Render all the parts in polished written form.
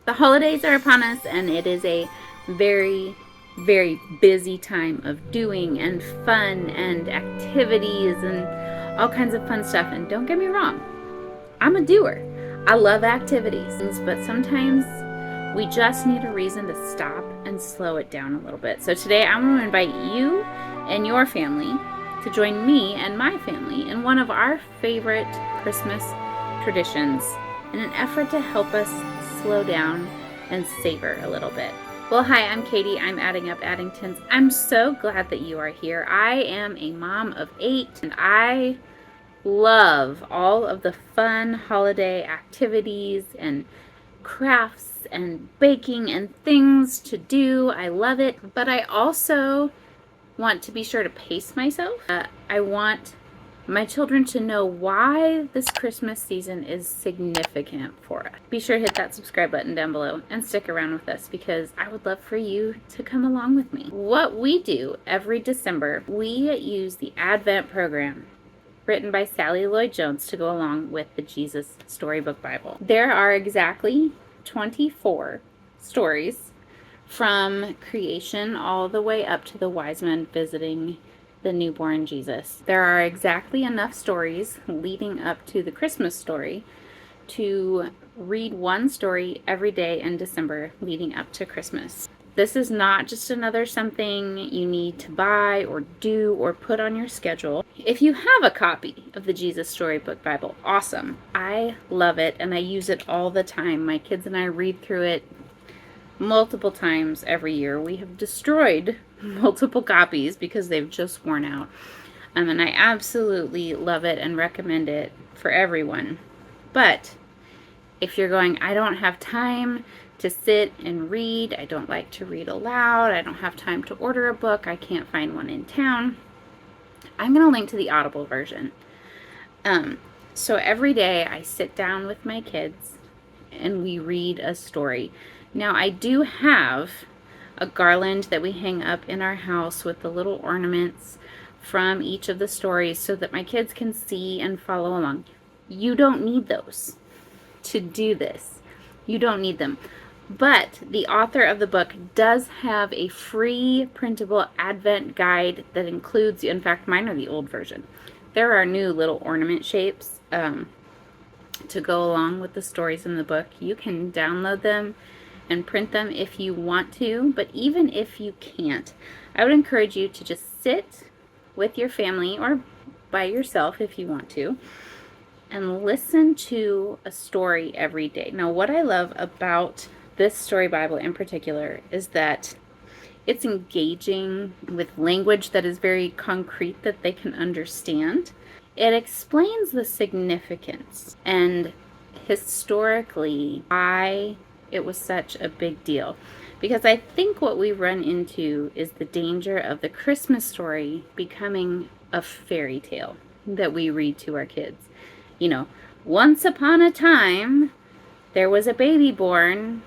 The holidays are upon us, and it is a very, very busy time of doing and fun and activities and all kinds of fun stuff. And don't get me wrong, I'm a doer. I love activities, but sometimes we just need a reason to stop and slow it down a little bit. So today I'm going to invite you and your family to join me and my family in one of our favorite Christmas traditions in an effort to help us slow down and savor a little bit. Well, hi, I'm Katie. I'm Adding Up Addingtons. I'm so glad that you are here. I am a mom of 8, and I love all of the fun holiday activities and crafts and baking and things to do. I love it, but I also want to be sure to pace myself. I want my children to know why this Christmas season is significant for us. Be sure to hit that subscribe button down below and stick around with us because I would love for you to come along with me. What we do every December, we use the Advent program written by Sally Lloyd-Jones to go along with the Jesus Storybook Bible. There are exactly 24 stories from creation all the way up to the wise men visiting the newborn Jesus. There are exactly enough stories leading up to the Christmas story to read one story every day in December leading up to Christmas. This is not just another something you need to buy or do or put on your schedule. If you have a copy of the Jesus Storybook Bible, awesome. I love it and I use it all the time. My kids and I read through it multiple times every year. We have destroyed multiple copies because they've just worn out. And I absolutely love it and recommend it for everyone. But if you're going, I don't have time to sit and read, I don't like to read aloud, I don't have time to order a book, I can't find one in town, I'm going to link to the Audible version. So every day I sit down with my kids and we read a story. Now I do have a garland that we hang up in our house with the little ornaments from each of the stories so that my kids can see and follow along. You don't need those to do this. You don't need them. But the author of the book does have a free printable Advent guide that includes, in fact, mine are the old version. There are new little ornament shapes to go along with the stories in the book. You can download them and print them if you want to, but even if you can't, I would encourage you to just sit with your family or by yourself if you want to and listen to a story every day. Now, what I love about this story Bible in particular is that it's engaging with language that is very concrete that they can understand. It explains the significance and historically why it was such a big deal. Because I think what we run into is the danger of the Christmas story becoming a fairy tale that we read to our kids. You know, once upon a time, there was a baby born,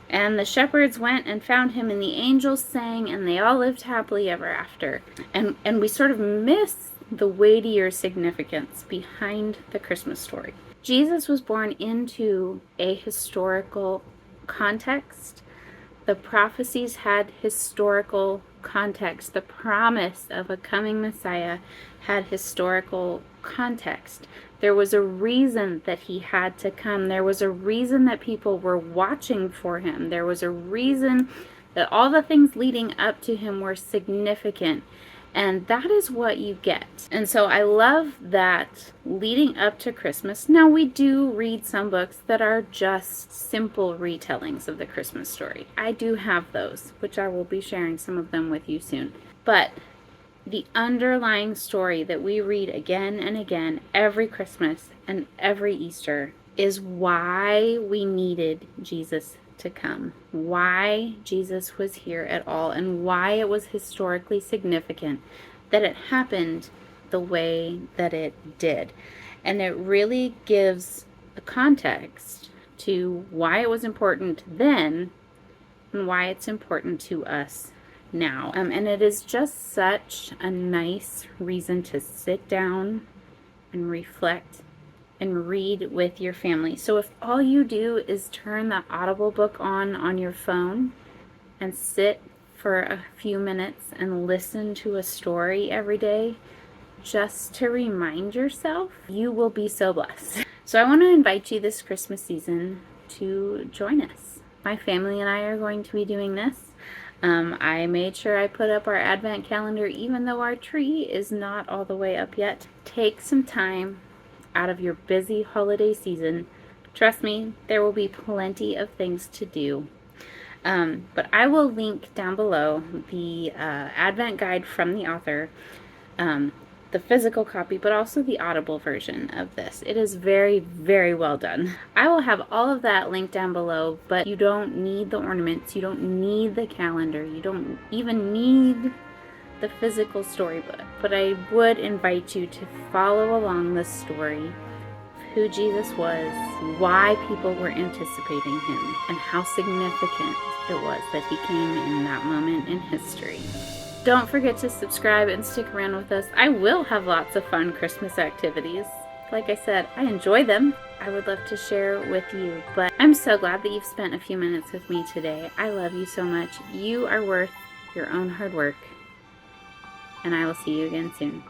and the shepherds went and found him, and the angels sang, and they all lived happily ever after. And we sort of miss the weightier significance behind the Christmas story. Jesus was born into a historical context. The prophecies had historical context. The promise of a coming Messiah had historical context. There was a reason that he had to come. There was a reason that people were watching for him. There was a reason that all the things leading up to him were significant. And that is what you get. And so I love that leading up to Christmas. Now we do read some books that are just simple retellings of the Christmas story. I do have those, which I will be sharing some of them with you soon. But the underlying story that we read again and again every Christmas and every Easter is why we needed Jesus to come, why Jesus was here at all, and why it was historically significant that it happened the way that it did. And it really gives a context to why it was important then and why it's important to us now. And it is just such a nice reason to sit down and reflect and read with your family. So if all you do is turn the Audible book on your phone and sit for a few minutes and listen to a story every day, just to remind yourself, you will be so blessed. So I want to invite you this Christmas season to join us. My family and I are going to be doing this. I made sure I put up our Advent calendar even though our tree is not all the way up yet. Take some time out of your busy holiday season. Trust me, there will be plenty of things to do. But I will link down below the Advent guide from the author, the physical copy, but also the Audible version of this. It is very, very well done. I will have all of that linked down below, but you don't need the ornaments, you don't need the calendar, you don't even need the physical storybook. But I would invite you to follow along the story of who Jesus was, why people were anticipating him, and how significant it was that he came in that moment in history. Don't forget to subscribe and stick around with us. I will have lots of fun Christmas activities. Like I said, I enjoy them. I would love to share with you, but I'm so glad that you've spent a few minutes with me today. I love you so much. You are worth your own hard work, and I will see you again soon.